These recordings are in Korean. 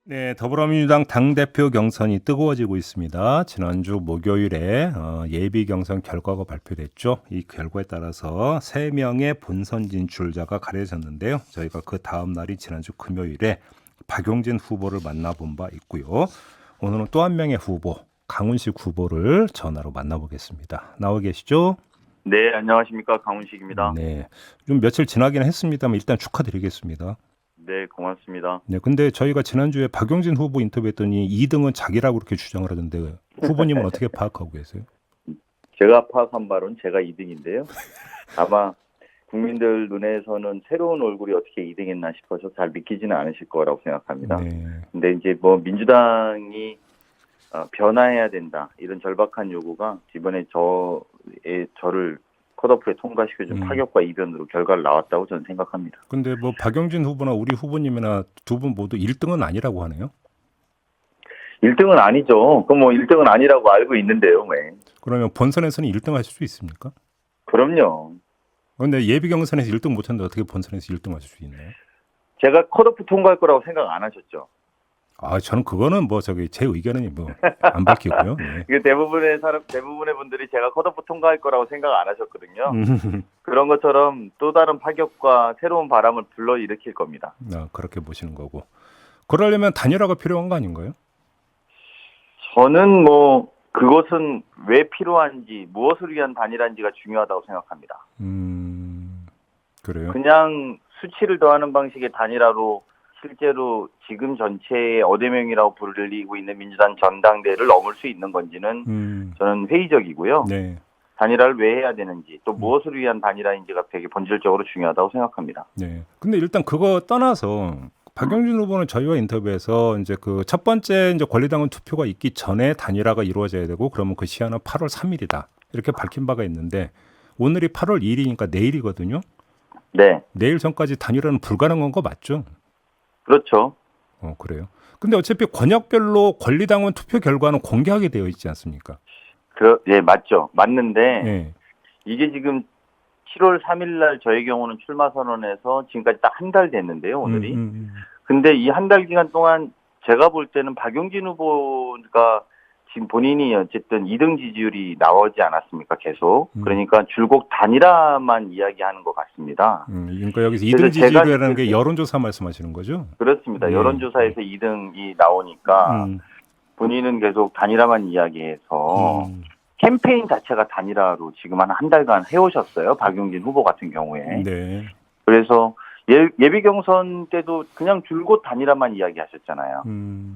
네, 더불어민주당 당대표 경선이 뜨거워지고 있습니다. 지난주 목요일에 예비 경선 결과가 발표됐죠. 이 결과에 따라서 3명의 본선 진출자가 가려졌는데요. 저희가 그 다음 날이 지난주 금요일에 박용진 후보를 만나본 바 있고요. 오늘은 또 한 명의 후보, 강훈식 후보를 전화로 만나보겠습니다. 나와 계시죠? 네, 안녕하십니까. 강훈식입니다. 네, 좀 며칠 지나긴 했습니다만 일단 축하드리겠습니다. 네, 고맙습니다. 네, 근데 저희가 지난주에 박용진 후보 인터뷰했더니 2등은 자기라고 그렇게 주장을 하던데 후보님은 어떻게 파악하고 계세요? 제가 파악한 바로는 제가 2등인데요. 아마 국민들 눈에서는 새로운 얼굴이 어떻게 2등했나 싶어서 잘 믿기지는 않으실 거라고 생각합니다. 네, 근데 이제 뭐 민주당이 변화해야 된다. 이런 절박한 요구가 이번에 저를 컷오프에 통과시켜준 파격과 이변으로 결과를 나왔다고 저는 생각합니다. 근데 뭐 박용진 후보나 우리 후보님이나 두 분 모두 1등은 아니라고 하네요. 1등은 아니죠. 그럼 뭐 1등은 아니라고 알고 있는데요. 왜? 그러면 본선에서는 1등 하실 수 있습니까? 그럼요. 근데 예비 경선에서 1등 못했는데 어떻게 본선에서 1등 하실 수 있나요? 제가 컷오프 통과할 거라고 생각 안 하셨죠? 아, 저는 그거는 뭐 제 의견은 뭐 안 밝히고요. 네. 그 대부분의 분들이 제가 컷오프 통과할 거라고 생각 안 하셨거든요. 그런 것처럼 또 다른 파격과 새로운 바람을 불러일으킬 겁니다. 그렇게 보시는 거고. 그러려면 단일화가 필요한 거 아닌가요? 저는 뭐 그것은 왜 필요한지, 무엇을 위한 단일화인지가 중요하다고 생각합니다. 그래요? 그냥 수치를 더하는 방식의 단일화로 실제로 지금 전체의 어대명이라고 불리고 있는 민주당 전당대회를 넘을 수 있는 건지는 저는 회의적이고요. 네. 단일화를 왜 해야 되는지 또 무엇을 위한 단일화인지가 되게 본질적으로 중요하다고 생각합니다. 네. 근데 일단 그거 떠나서 박용진 후보는 저희와 인터뷰에서 이제 그 첫 번째 이제 권리당원 투표가 있기 전에 단일화가 이루어져야 되고 그러면 그 시한은 8월 3일이다. 이렇게 밝힌 바가 있는데 오늘이 8월 2일이니까 내일이거든요. 네, 내일 전까지 단일화는 불가능한 거 맞죠? 그렇죠. 그래요. 근데 어차피 권역별로 권리당원 투표 결과는 공개하게 되어 있지 않습니까? 예, 맞죠. 맞는데 네. 이게 지금 7월 3일 날 저의 경우는 출마 선언해서 지금까지 딱 한 달 됐는데요, 오늘이. 근데 이 한 달 기간 동안 제가 볼 때는 박용진 후보가 지금 본인이 어쨌든 2등 지지율이 나오지 않았습니까, 계속. 그러니까 줄곧 단일화만 이야기하는 것 같습니다. 그러니까 여기서 그래서 2등 지지율이라는 게 여론조사 말씀하시는 거죠? 그렇습니다. 예. 여론조사에서 2등이 나오니까 본인은 계속 단일화만 이야기해서 캠페인 자체가 단일화로 지금 한 달간 해오셨어요. 박용진 후보 같은 경우에. 네. 그래서 예비 경선 때도 그냥 줄곧 단일화만 이야기하셨잖아요.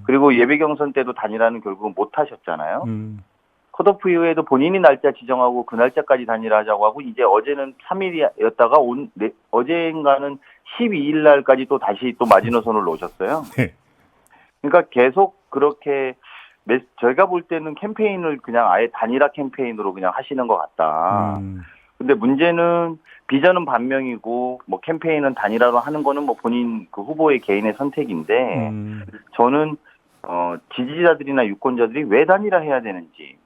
그리고 예비 경선 때도 단일화는 결국은 못 하셨잖아요. 컷오프 이후에도 본인이 날짜 지정하고 그 날짜까지 단일화하자고 하고 이제 어제는 3일이었다가 어제인가는 12일 날까지 또 다시 또 마지노선을 놓으셨어요. 네. 그러니까 계속 그렇게 저희가 볼 때는 캠페인을 그냥 아예 단일화 캠페인으로 그냥 하시는 것 같다. 근데 문제는 비전은 반명이고 뭐 캠페인은 단일화로 하는 거는 뭐 본인 그 후보의 개인의 선택인데 저는 지지자들이나 유권자들이 왜 단일화해야 되는지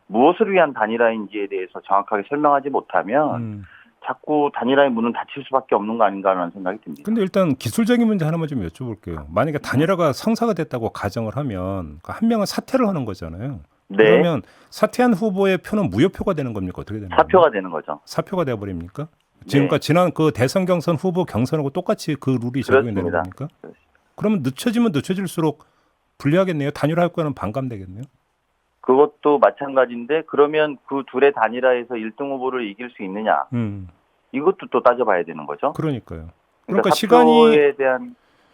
무엇을 위한 단일화인지에 대해서 정확하게 설명하지 못하면 자꾸 단일화의 문은 닫힐 수밖에 없는 거 아닌가라는 생각이 듭니다. 근데 일단 기술적인 문제 하나만 좀 여쭤볼게요. 만약에 단일화가 성사가 됐다고 가정을 하면 한 명은 사퇴를 하는 거잖아요. 네. 그러면 사퇴한 후보의 표는 무효표가 되는 겁니까? 어떻게 되는 겁니까? 사표가 되는 거죠. 사표가 돼버립니까? 네. 지금까지 지난 그 대선 경선 후보 경선하고 똑같이 그 룰이 적용이 되는 겁니까? 그러면 늦춰지면 늦춰질수록 불리하겠네요. 단일화할 거는 반감되겠네요. 그것도 마찬가지인데 그러면 그 둘의 단일화에서 1등 후보를 이길 수 있느냐? 이것도 또 따져봐야 되는 거죠. 그러니까요. 그러니까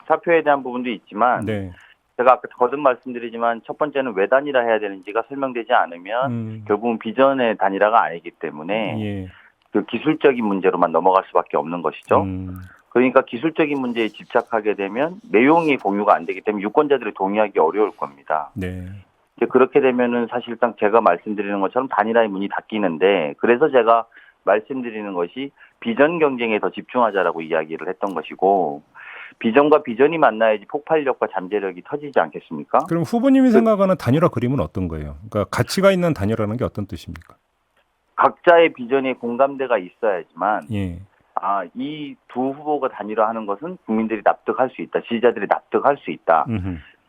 사표에 대한 부분도 있지만 네. 제가 아까 거듭 말씀드리지만 첫 번째는 왜 단일화해야 되는지가 설명되지 않으면 결국은 비전의 단일화가 아니기 때문에 예. 그 기술적인 문제로만 넘어갈 수밖에 없는 것이죠. 그러니까 기술적인 문제에 집착하게 되면 내용이 공유가 안 되기 때문에 유권자들이 동의하기 어려울 겁니다. 네. 이제 그렇게 되면은 사실상 제가 말씀드리는 것처럼 단일화의 문이 닫히는데 그래서 제가 말씀드리는 것이 비전 경쟁에 더 집중하자라고 이야기를 했던 것이고 비전과 비전이 만나야지 폭발력과 잠재력이 터지지 않겠습니까? 그럼 후보님이 생각하는 단일화 그림은 어떤 거예요? 그러니까 가치가 있는 단일화라는 게 어떤 뜻입니까? 각자의 비전에 공감대가 있어야지만 예. 이 두 후보가 단일화하는 것은 국민들이 납득할 수 있다. 지지자들이 납득할 수 있다.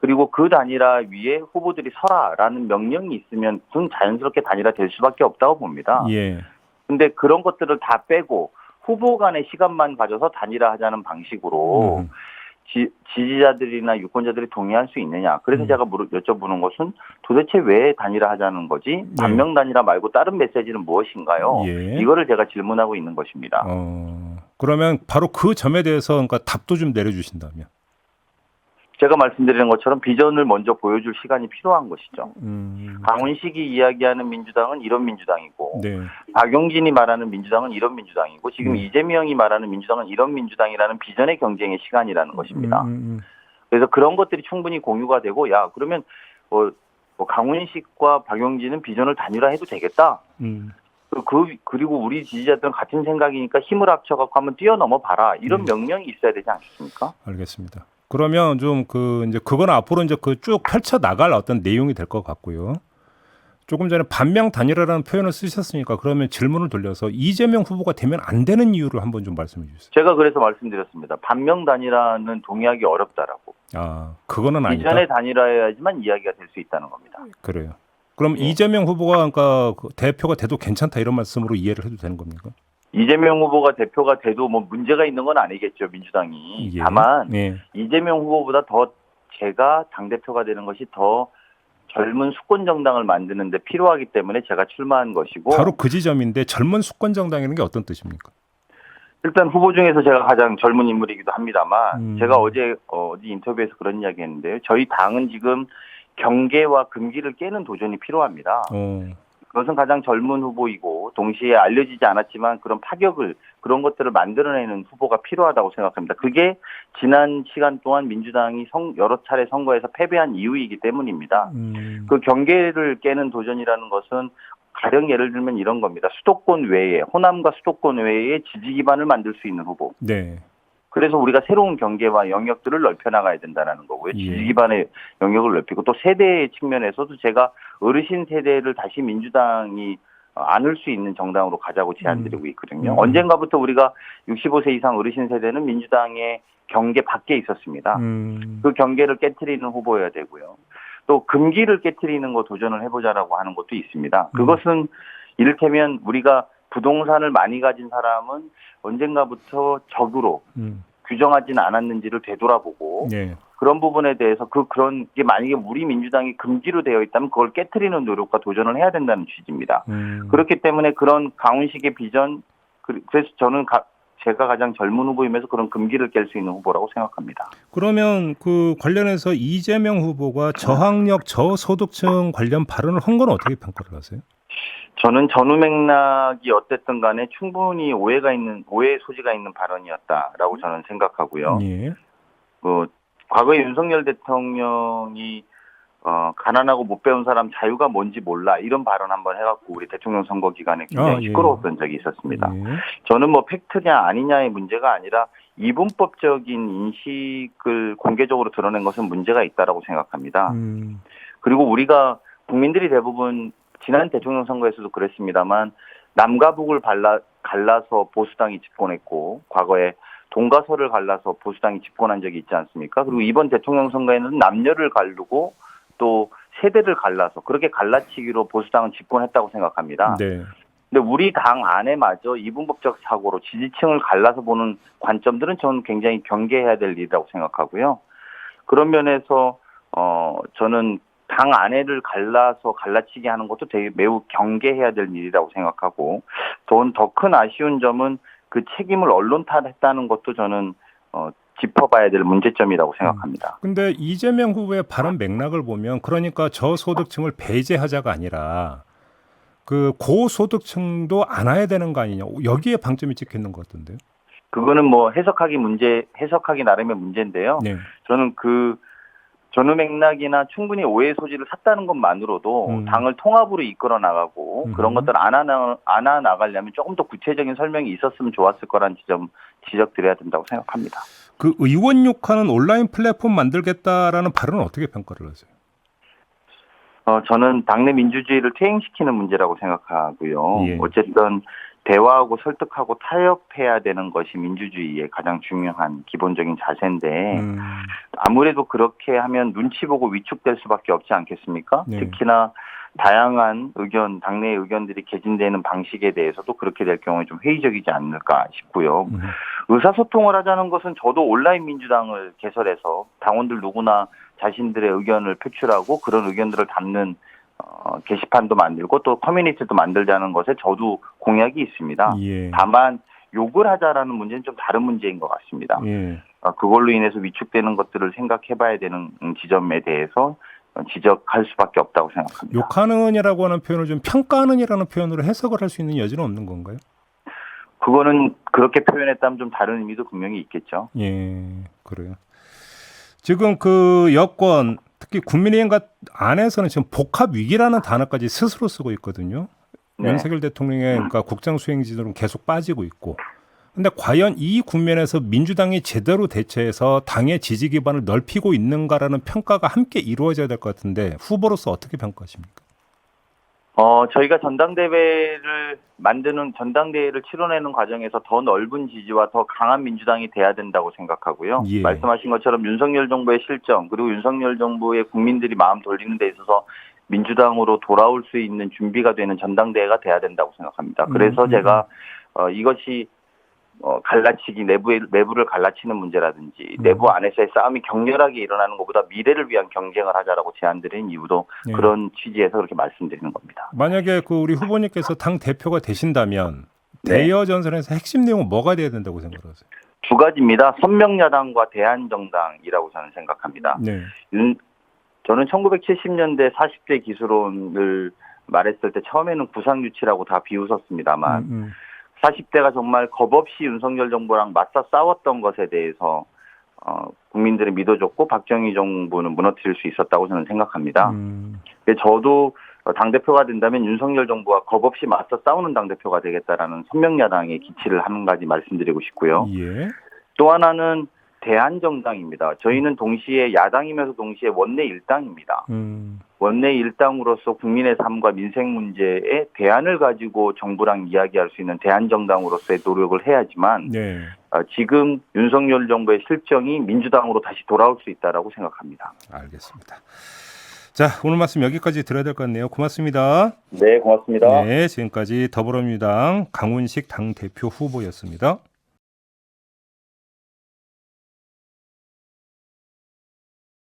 그리고 그 단일화 위에 후보들이 서라라는 명령이 있으면 그건 자연스럽게 단일화 될 수밖에 없다고 봅니다. 예. 근데 그런 것들을 다 빼고 후보 간의 시간만 가져서 단일화하자는 방식으로 지지자들이나 유권자들이 동의할 수 있느냐. 그래서 제가 여쭤보는 것은 도대체 왜 단일화하자는 거지? 반명 단일화 말고 다른 메시지는 무엇인가요? 예. 이거를 제가 질문하고 있는 것입니다. 그러면 바로 그 점에 대해서 그러니까 답도 좀 내려주신다면. 제가 말씀드리는 것처럼 비전을 먼저 보여줄 시간이 필요한 것이죠. 강훈식이 이야기하는 민주당은 이런 민주당이고 네. 박용진이 말하는 민주당은 이런 민주당이고 지금 이재명이 말하는 민주당은 이런 민주당이라는 비전의 경쟁의 시간이라는 것입니다. 그래서 그런 것들이 충분히 공유가 되고 그러면 뭐 강훈식과 박용진은 비전을 단일화해도 되겠다. 그리고 우리 지지자들은 같은 생각이니까 힘을 합쳐갖고 한번 뛰어넘어 봐라. 이런 명령이 있어야 되지 않겠습니까? 알겠습니다. 그러면 좀 이제 그건 앞으로 이제 쭉 펼쳐 나갈 어떤 내용이 될 것 같고요. 조금 전에 반명 단일화라는 표현을 쓰셨으니까 그러면 질문을 돌려서 이재명 후보가 되면 안 되는 이유를 한번 좀 말씀해 주세요. 제가 그래서 말씀드렸습니다. 반명 단일화는 동의하기 어렵다라고. 그거는 아니다. 이전에 단일화해야지만 이야기가 될 수 있다는 겁니다. 그래요. 그럼 이재명 후보가 그러니까 대표가 돼도 괜찮다 이런 말씀으로 이해를 해도 되는 겁니까? 이재명 후보가 대표가 돼도 뭐 문제가 있는 건 아니겠죠, 민주당이. 다만 이재명 후보보다 더 제가 당대표가 되는 것이 더 젊은 수권 정당을 만드는 데 필요하기 때문에 제가 출마한 것이고. 바로 그 지점인데 젊은 수권 정당이라는 게 어떤 뜻입니까? 일단 후보 중에서 제가 가장 젊은 인물이기도 합니다만 제가 어제 인터뷰에서 그런 이야기 했는데요. 저희 당은 지금 경계와 금기를 깨는 도전이 필요합니다. 그것은 가장 젊은 후보이고 동시에 알려지지 않았지만 그런 파격을 그런 것들을 만들어내는 후보가 필요하다고 생각합니다. 그게 지난 시간 동안 민주당이 여러 차례 선거에서 패배한 이유이기 때문입니다. 그 경계를 깨는 도전이라는 것은 가령 예를 들면 이런 겁니다. 수도권 외에 호남과 수도권 외에 지지 기반을 만들 수 있는 후보. 네. 그래서 우리가 새로운 경계와 영역들을 넓혀나가야 된다는 거고요. 지지 기반의 영역을 넓히고 또 세대의 측면에서도 제가 어르신 세대를 다시 민주당이 안을 수 있는 정당으로 가자고 제안드리고 있거든요. 언젠가부터 우리가 65세 이상 어르신 세대는 민주당의 경계 밖에 있었습니다. 그 경계를 깨트리는 후보여야 되고요. 또 금기를 깨트리는 거 도전을 해보자라고 하는 것도 있습니다. 그것은 이를테면 우리가 부동산을 많이 가진 사람은 언젠가부터 적으로 규정하지는 않았는지를 되돌아보고 그런 부분에 대해서 그런 게 만약에 우리 민주당이 금기로 되어 있다면 그걸 깨트리는 노력과 도전을 해야 된다는 취지입니다. 그렇기 때문에 그런 강훈식의 비전 그래서 저는 제가 가장 젊은 후보이면서 그런 금기를 깰 수 있는 후보라고 생각합니다. 그러면 그 관련해서 이재명 후보가 저학력 저소득층 관련 발언을 한 건 어떻게 평가를 하세요? 저는 전후 맥락이 어땠든 간에 충분히 오해 소지가 있는 발언이었다라고 저는 생각하고요. 과거에 윤석열 대통령이 가난하고 못 배운 사람 자유가 뭔지 몰라 이런 발언 한번 해갖고 우리 대통령 선거 기간에 굉장히 시끄러웠던 적이 있었습니다. 저는 뭐 팩트냐 아니냐의 문제가 아니라 이분법적인 인식을 공개적으로 드러낸 것은 문제가 있다라고 생각합니다. 그리고 우리가 국민들이 대부분 지난 대통령 선거에서도 그랬습니다만 남과 북을 갈라서 보수당이 집권했고 과거에 동과 서를 갈라서 보수당이 집권한 적이 있지 않습니까? 그리고 이번 대통령 선거에는 남녀를 가르고 또 세대를 갈라서 그렇게 갈라치기로 보수당은 집권했다고 생각합니다. 근데 우리 당 안에마저 이분법적 사고로 지지층을 갈라서 보는 관점들은 저는 굉장히 경계해야 될 일이라고 생각하고요. 그런 면에서 저는 당 안에를 갈라치게 하는 것도 되게 매우 경계해야 될 일이라고 생각하고 더 큰 아쉬운 점은 그 책임을 언론 탓했다는 것도 저는 짚어봐야 될 문제점이라고 생각합니다. 근데 이재명 후보의 발언 맥락을 보면 그러니까 저소득층을 배제하자가 아니라 그 고소득층도 안아야 되는 거 아니냐 여기에 방점이 찍혀 있는 것 같던데요. 그거는 뭐 해석하기 나름의 문제인데요. 저는 그 전후 맥락이나 충분히 오해 소지를 샀다는 것만으로도 당을 통합으로 이끌어 나가고 그런 것들 안아 나가려면 조금 더 구체적인 설명이 있었으면 좋았을 거란 지적드려야 된다고 생각합니다. 그 의원 욕하는 온라인 플랫폼 만들겠다라는 발언은 어떻게 평가를 하세요? 저는 당내 민주주의를 퇴행시키는 문제라고 생각하고요. 어쨌든 대화하고 설득하고 타협해야 되는 것이 민주주의의 가장 중요한 기본적인 자세인데 아무래도 그렇게 하면 눈치 보고 위축될 수밖에 없지 않겠습니까? 네. 특히나 다양한 의견, 당내의 의견들이 개진되는 방식에 대해서도 그렇게 될 경우에 좀 회의적이지 않을까 싶고요. 의사소통을 하자는 것은 저도 온라인 민주당을 개설해서 당원들 누구나 자신들의 의견을 표출하고 그런 의견들을 담는 게시판도 만들고 또 커뮤니티도 만들자는 것에 저도 공약이 있습니다. 예. 다만 욕을 하자라는 문제는 좀 다른 문제인 것 같습니다. 예. 그걸로 인해서 위축되는 것들을 생각해봐야 되는 지점에 대해서 지적할 수밖에 없다고 생각합니다. 욕하는이라고 하는 표현을 좀 평가하는이라는 표현으로 해석을 할 수 있는 여지는 없는 건가요? 그거는 그렇게 표현했다면 좀 다른 의미도 분명히 있겠죠. 예, 그래요. 지금 그 여권 특히 국민의힘 안에서는 지금 복합 위기라는 단어까지 스스로 쓰고 있거든요. 네. 윤석열 대통령의 그러니까 국정 수행 지도는 계속 빠지고 있고. 근데 과연 이 국면에서 민주당이 제대로 대처해서 당의 지지 기반을 넓히고 있는가라는 평가가 함께 이루어져야 될 것 같은데 후보로서 어떻게 평가하십니까? 저희가 전당대회를 치러내는 과정에서 더 넓은 지지와 더 강한 민주당이 돼야 된다고 생각하고요. 예. 말씀하신 것처럼 윤석열 정부의 실정 그리고 윤석열 정부의 국민들이 마음 돌리는 데 있어서 민주당으로 돌아올 수 있는 준비가 되는 전당대회가 돼야 된다고 생각합니다. 그래서 제가 이것이 갈라치기 내부를 갈라치는 문제라든지 내부 안에서의 싸움이 격렬하게 일어나는 것보다 미래를 위한 경쟁을 하자라고 제안드린 이유도 예. 그런 취지에서 그렇게 말씀드리는 겁니다. 만약에 그 우리 후보님께서 당 대표가 되신다면 네. 대여 전선에서 핵심 내용은 뭐가 돼야 된다고 생각하세요? 두 가지입니다. 선명야당과 대한정당이라고 저는 생각합니다. 네. 저는 1970년대 40대 기수론을 말했을 때 처음에는 구상유치라고 다 비웃었습니다만 40대가 정말 겁없이 윤석열 정부랑 맞서 싸웠던 것에 대해서 국민들을 믿어줬고 박정희 정부는 무너뜨릴 수 있었다고 저는 생각합니다. 저도 당대표가 된다면 윤석열 정부와 겁없이 맞서 싸우는 당대표가 되겠다라는 선명야당의 기치를 한 가지 말씀드리고 싶고요. 예. 또 하나는 대한정당입니다. 저희는 동시에 야당이면서 동시에 원내 일당입니다. 원내 일당으로서 국민의 삶과 민생 문제에 대안을 가지고 정부랑 이야기할 수 있는 대한정당으로서의 노력을 해야지만 네. 지금 윤석열 정부의 실정이 민주당으로 다시 돌아올 수 있다라고 생각합니다. 알겠습니다. 자, 오늘 말씀 여기까지 드려야 될 것 같네요. 고맙습니다. 네, 고맙습니다. 네, 지금까지 더불어민주당 강훈식 당대표 후보였습니다.